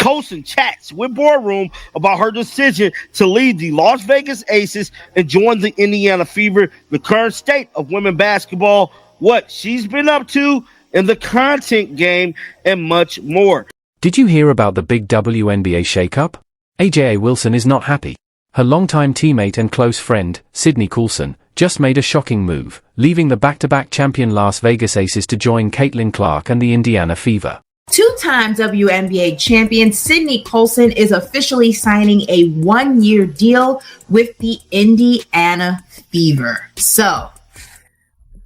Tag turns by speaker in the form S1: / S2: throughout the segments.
S1: Colson chats with Boardroom about her decision to leave the Las Vegas Aces and join the Indiana Fever, the current state of women basketball, what she's been up to in the content game, and much more.
S2: Did you hear about the big WNBA shakeup? AJA Wilson is not happy. Her longtime teammate and close friend, Sydney Colson, just made a shocking move, leaving the back-to-back champion Las Vegas Aces to join Caitlin Clark and the Indiana Fever.
S3: Two-time WNBA champion Sydney Colson is officially signing a one-year deal with the Indiana Fever. So,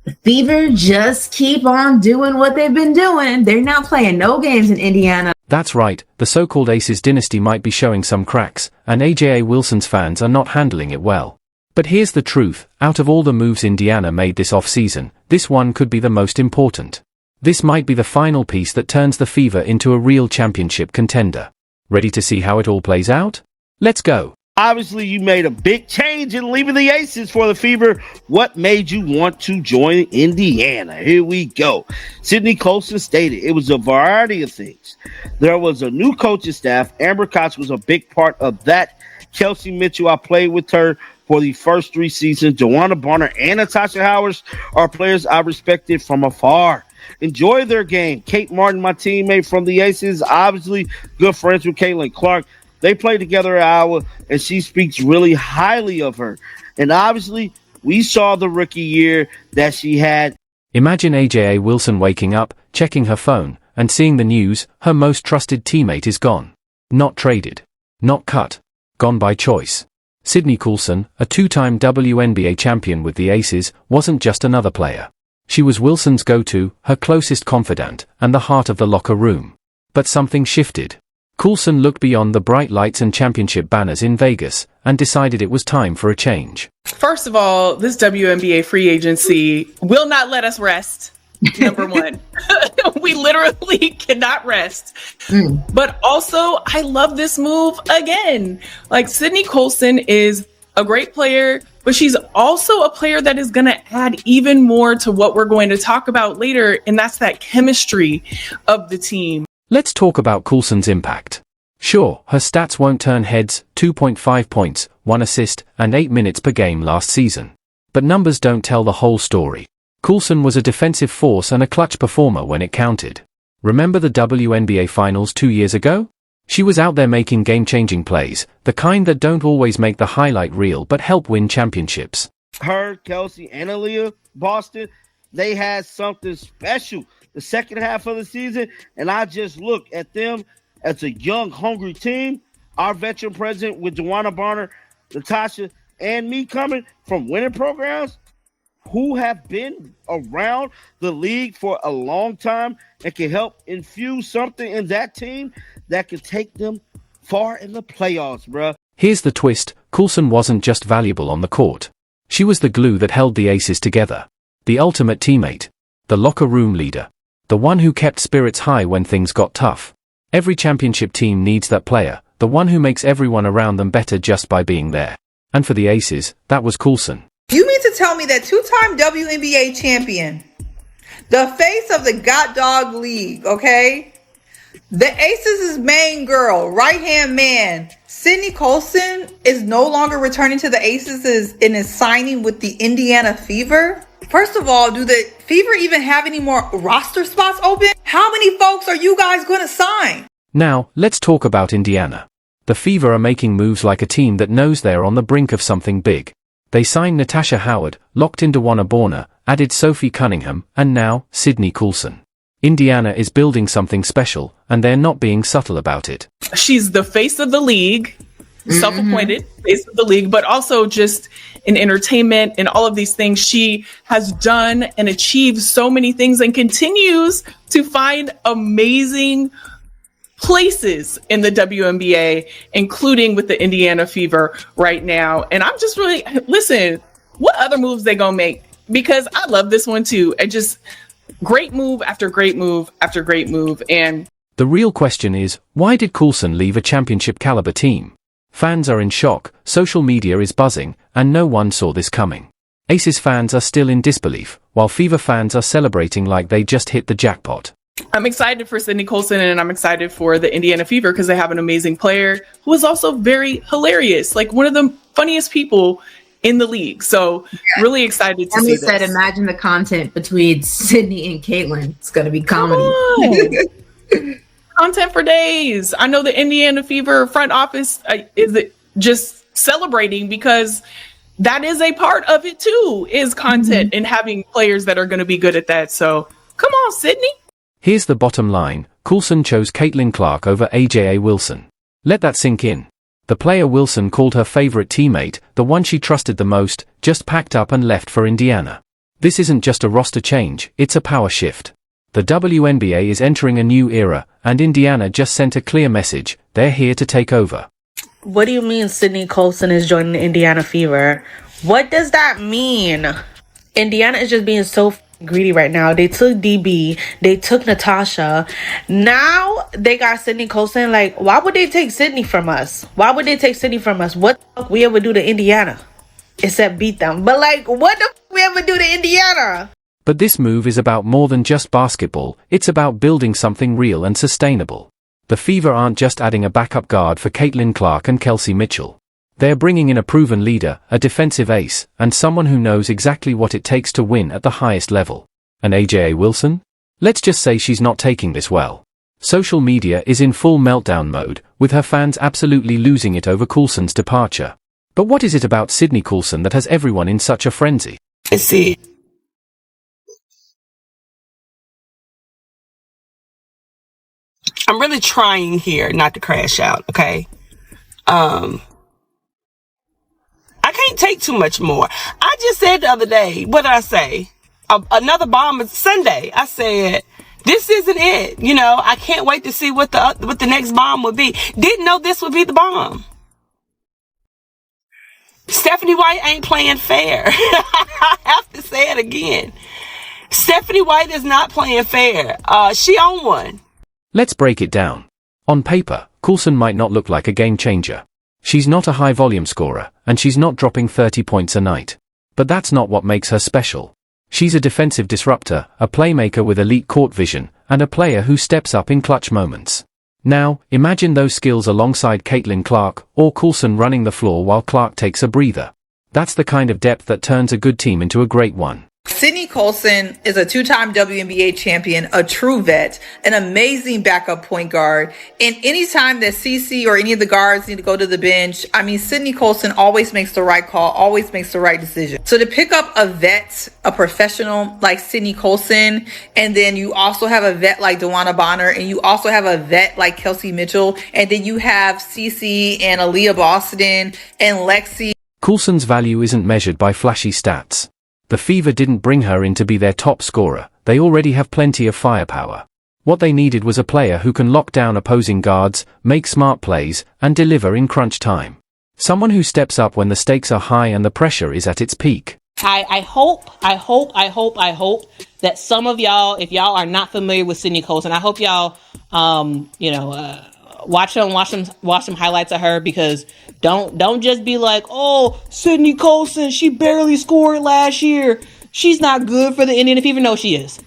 S3: the Fever just keep on doing what they've been doing. They're not playing no games in Indiana.
S2: That's right, the so-called Aces dynasty might be showing some cracks, and AJA Wilson's fans are not handling it well. But here's the truth, out of all the moves Indiana made this off-season, this one could be the most important. This might be the final piece that turns the Fever into a real championship contender. Ready to see how it all plays out? Let's go.
S1: Obviously, you made a big change in leaving the Aces for the Fever. What made you want to join Indiana? Here we go. Sydney Colson stated it was a variety of things. There was a new coaching staff. Amber Cox was a big part of that. Kelsey Mitchell, I played with her for the first 3 seasons. Joanna Bonner and Natasha Howard are players I respected from afar. Enjoy their game. Kate Martin, my teammate from the Aces, obviously good friends with Caitlin Clark. They play together at Iowa, and she speaks really highly of her. And obviously, we saw the rookie year that she had.
S2: Imagine AJA Wilson waking up, checking her phone, and seeing the news, her most trusted teammate is gone. Not traded. Not cut. Gone by choice. Sydney Colson, a 2-time WNBA champion with the Aces, wasn't just another player. She was Wilson's go-to, her closest confidant, and the heart of the locker room. But something shifted. Colson looked beyond the bright lights and championship banners in Vegas and decided it was time for a change.
S4: First of all, this WNBA free agency will not let us rest. Number one, we literally cannot rest. But also, I love this move again. Like, Sydney Colson is a great player, but she's also a player that is going to add even more to what we're going to talk about later, and that's that chemistry of the team.
S2: Let's talk about Colson's impact. Sure, her stats won't turn heads, 2.5 points, 1 assist, and 8 minutes per game last season. But numbers don't tell the whole story. Colson was a defensive force and a clutch performer when it counted. Remember the WNBA Finals 2 years ago? She was out there making game-changing plays, the kind that don't always make the highlight reel but help win championships.
S1: Her, Kelsey, and Aaliyah, Boston, they had something special the second half of the season, and I just look at them as a young, hungry team. Our veteran president with Joanna Bonner, Natasha, and me coming from winning programs who have been around the league for a long time and can help infuse something in that team that can take them far in the playoffs, bruh.
S2: Here's the twist, Colson wasn't just valuable on the court. She was the glue that held the Aces together. The ultimate teammate. The locker room leader. The one who kept spirits high when things got tough. Every championship team needs that player, the one who makes everyone around them better just by being there. And for the Aces, that was Colson.
S5: You mean to tell me that 2-time WNBA champion, the face of the God Dog League, okay? The Aces' main girl, right-hand man, Sydney Colson, is no longer returning to the Aces and is signing with the Indiana Fever? First of all, do the Fever even have any more roster spots open? How many folks are you guys going to sign?
S2: Now, let's talk about Indiana. The Fever are making moves like a team that knows they're on the brink of something big. They signed Natasha Howard, locked in Joanna Bonner, added Sophie Cunningham, and now, Sydney Colson. Indiana is building something special, and they're not being subtle about it.
S4: She's the face of the league, self-appointed face of the league, but also just in entertainment and all of these things. She has done and achieved so many things and continues to find amazing places in the WNBA, including with the Indiana Fever right now. And I'm just really, listen, what other moves they gonna make? Because I love this one too. And just great move after great move after great move. And
S2: the real question is, why did Colson leave a championship caliber team? Fans are in shock, social media is buzzing, and no one saw this coming. Aces fans are still in disbelief, while Fever fans are celebrating like they just hit the jackpot.
S4: I'm excited for Sydney Colson, and I'm excited for the Indiana Fever because they have an amazing player who is also very hilarious, like one of the funniest people in the league. So really excited to see
S3: said,
S4: this.
S3: imagine the content between Sydney and Caitlin. It's going to be comedy.
S4: Content for days. I know the Indiana Fever front office is just celebrating because that is a part of it too, is content and having players that are going to be good at that. So come on, Sydney.
S2: Here's the bottom line. Coulson chose Caitlin Clark over AJA Wilson. Let that sink in. The player Wilson called her favorite teammate, the one she trusted the most, just packed up and left for Indiana. This isn't just a roster change, it's a power shift. The WNBA is entering a new era, and Indiana just sent a clear message. They're here to take over.
S6: What do you mean Sydney Colson is joining the Indiana Fever? What does that mean? Indiana is just being so greedy right now. They took DB, they took Natasha. Now they got Sydney Colson. Like, why would they take Sydney from us? Why would they take Sydney from us? What the fuck we ever do to Indiana? Except beat them. But like, what the fuck we ever do to Indiana?
S2: But this move is about more than just basketball. It's about building something real and sustainable. The Fever aren't just adding a backup guard for Caitlin Clark and Kelsey Mitchell. They're bringing in a proven leader, a defensive ace, and someone who knows exactly what it takes to win at the highest level. And AJA Wilson? Let's just say she's not taking this well. Social media is in full meltdown mode, with her fans absolutely losing it over Coulson's departure. But what is it about Sydney Colson that has everyone in such a frenzy?
S7: I see. I'm really trying here not to crash out, okay? I can't take too much more. I just said the other day, what did I say? Another bomb is Sunday. I said, this isn't it. You know, I can't wait to see what the next bomb would be. Didn't know this would be the bomb. Stephanie White ain't playing fair. I have to say it again. Stephanie White is not playing fair. She on one.
S2: Let's break it down. On paper, Coulson might not look like a game changer. She's not a high-volume scorer, and she's not dropping 30 points a night. But that's not what makes her special. She's a defensive disruptor, a playmaker with elite court vision, and a player who steps up in clutch moments. Now, imagine those skills alongside Caitlin Clark, or Coulson running the floor while Clark takes a breather. That's the kind of depth that turns a good team into a great one.
S5: Sydney Colson is a two-time WNBA champion, a true vet, an amazing backup point guard. And anytime that CC or any of the guards need to go to the bench, I mean, Sydney Colson always makes the right call, always makes the right decision. So to pick up a vet, a professional like Sydney Colson, and then you also have a vet like DeWanna Bonner, and you also have a vet like Kelsey Mitchell, and then you have CC and Aaliyah Boston and Lexi.
S2: Coulson's value isn't measured by flashy stats. The Fever didn't bring her in to be their top scorer. They already have plenty of firepower. What they needed was a player who can lock down opposing guards, make smart plays, and deliver in crunch time. Someone who steps up when the stakes are high and the pressure is at its peak.
S8: I hope that some of y'all, if y'all are not familiar with Sydney Colson, I hope y'all, watch some highlights of her, because don't just be like, oh, Sydney Colson, she barely scored last year. She's not good for the Indiana Fever. No, she is.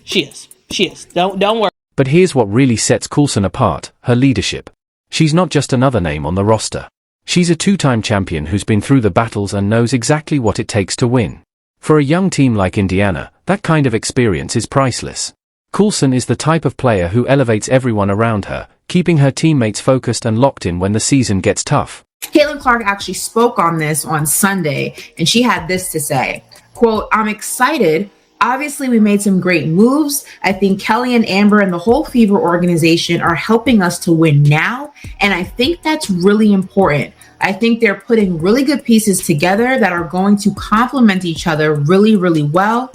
S8: Don't worry.
S2: But here's what really sets Coulson apart, her leadership. She's not just another name on the roster. She's a two-time champion who's been through the battles and knows exactly what it takes to win. For a young team like Indiana, that kind of experience is priceless. Coulson is the type of player who elevates everyone around her, keeping her teammates focused and locked in when the season gets tough.
S3: Caitlin Clark actually spoke on this on Sunday, and she had this to say, quote, I'm excited. Obviously, we made some great moves. I think Kelly and Amber and the whole Fever organization are helping us to win now, and I think that's really important. I think they're putting really good pieces together that are going to complement each other really, really well.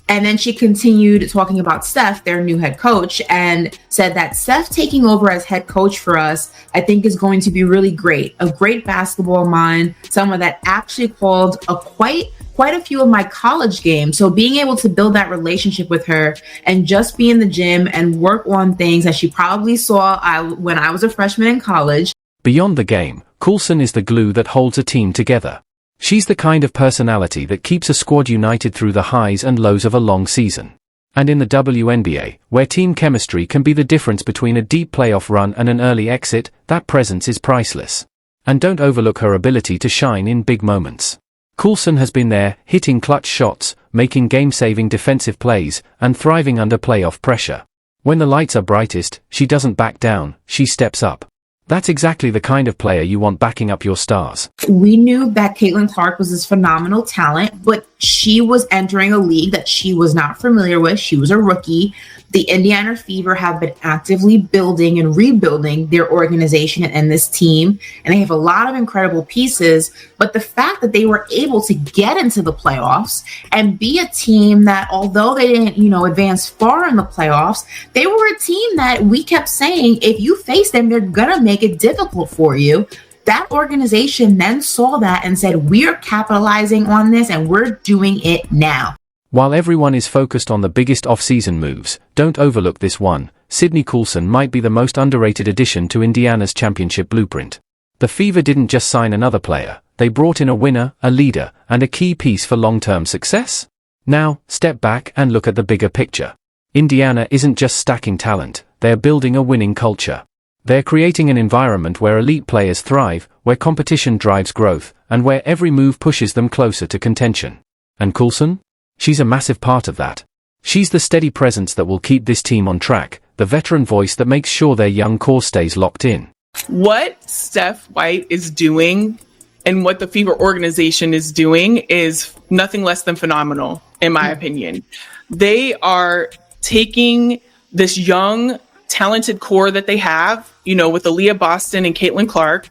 S3: And then she continued talking about Steph, their new head coach, and said that Steph taking over as head coach for us, I think is going to be really great. A great basketball mind, someone that actually called quite a few of my college games. So being able to build that relationship with her and just be in the gym and work on things that she probably saw when I was a freshman in college.
S2: Beyond the game, Coulson is the glue that holds a team together. She's the kind of personality that keeps a squad united through the highs and lows of a long season. And in the WNBA, where team chemistry can be the difference between a deep playoff run and an early exit, that presence is priceless. And don't overlook her ability to shine in big moments. Colson has been there, hitting clutch shots, making game-saving defensive plays, and thriving under playoff pressure. When the lights are brightest, she doesn't back down, she steps up. That's exactly the kind of player you want backing up your stars.
S3: We knew that Caitlin Clark was this phenomenal talent, but she was entering a league that she was not familiar with. She was a rookie. The Indiana Fever have been actively building and rebuilding their organization and this team, and they have a lot of incredible pieces. But the fact that they were able to get into the playoffs and be a team that, although they didn't, advance far in the playoffs, they were a team that we kept saying, if you face them, they're gonna make it difficult for you. That organization then saw that and said, we're capitalizing on this and we're doing it now.
S2: While everyone is focused on the biggest off-season moves, don't overlook this one. Sydney Colson might be the most underrated addition to Indiana's championship blueprint. The Fever didn't just sign another player, they brought in a winner, a leader, and a key piece for long-term success. Now, step back and look at the bigger picture. Indiana isn't just stacking talent, they're building a winning culture. They're creating an environment where elite players thrive, where competition drives growth, and where every move pushes them closer to contention. And Colson? She's a massive part of that. She's the steady presence that will keep this team on track, the veteran voice that makes sure their young core stays locked in.
S4: What Steph White is doing and what the Fever organization is doing is nothing less than phenomenal, in my opinion. They are taking this young, talented core that they have, with Aaliyah Boston and Caitlin Clark,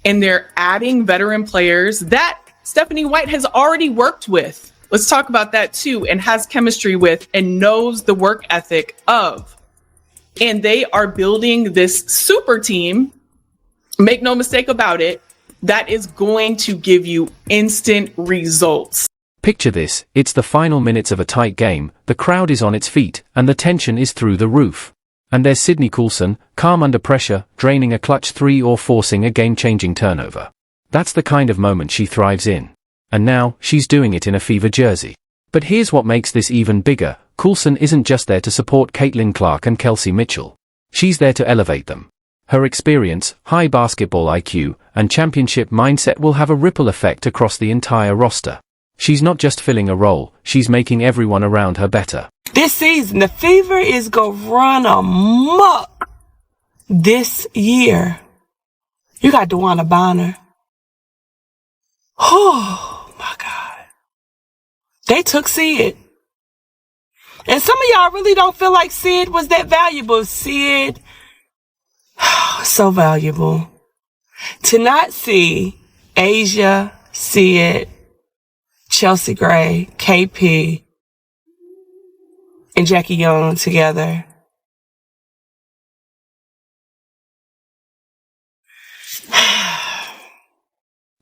S4: and they're adding veteran players that Stephanie White has already worked with. Let's talk about that too, and has chemistry with and knows the work ethic of. And they are building this super team, make no mistake about it, that is going to give you instant results.
S2: Picture this, it's the final minutes of a tight game, the crowd is on its feet, and the tension is through the roof. And there's Sydney Colson, calm under pressure, draining a clutch three or forcing a game-changing turnover. That's the kind of moment she thrives in. And now, she's doing it in a Fever jersey. But here's what makes this even bigger, Colson isn't just there to support Caitlin Clark and Kelsey Mitchell. She's there to elevate them. Her experience, high basketball IQ, and championship mindset will have a ripple effect across the entire roster. She's not just filling a role, she's making everyone around her better.
S7: This season, the Fever is gonna run amok this year. You got DeWanna Bonner. Oh, my God. They took Sid. And some of y'all really don't feel like Sid was that valuable. Sid, so valuable. To not see Asia, Sid, Chelsea Gray, KP, and Jackie Young together.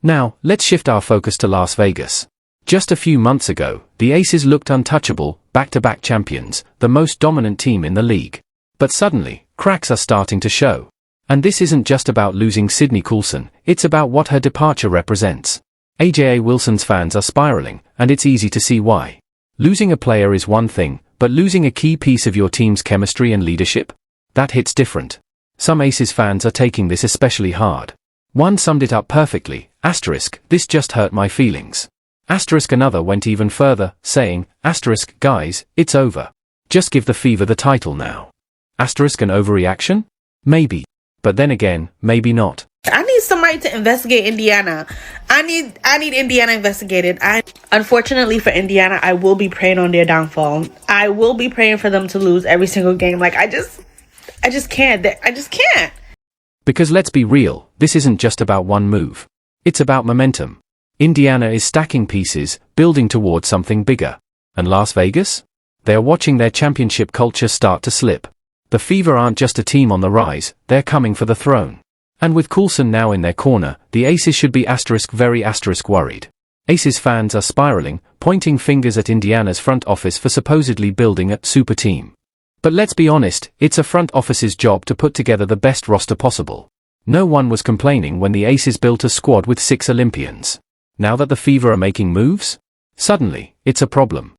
S2: Now, let's shift our focus to Las Vegas. Just a few months ago, the Aces looked untouchable, back-to-back champions, the most dominant team in the league. But suddenly, cracks are starting to show. And this isn't just about losing Sydney Colson, it's about what her departure represents. AJA Wilson's fans are spiraling, and it's easy to see why. Losing a player is one thing, but losing a key piece of your team's chemistry and leadership? That hits different. Some Aces fans are taking this especially hard. One summed it up perfectly, asterisk, this just hurt my feelings. Asterisk another went even further, saying, asterisk, guys, it's over. Just give the Fever the title now. Asterisk an overreaction? Maybe. But then again, maybe not.
S6: I need somebody to investigate Indiana. I need Indiana investigated. Unfortunately for Indiana, I will be praying on their downfall. I will be praying for them to lose every single game. I just can't. I just can't.
S2: Because let's be real, this isn't just about one move. It's about momentum. Indiana is stacking pieces, building towards something bigger. And Las Vegas? They're watching their championship culture start to slip. The Fever aren't just a team on the rise, they're coming for the throne. And with Colson now in their corner, the Aces should be very worried. Aces fans are spiraling, pointing fingers at Indiana's front office for supposedly building a super team. But let's be honest, it's a front office's job to put together the best roster possible. No one was complaining when the Aces built a squad with 6 Olympians. Now that the Fever are making moves? Suddenly, it's a problem.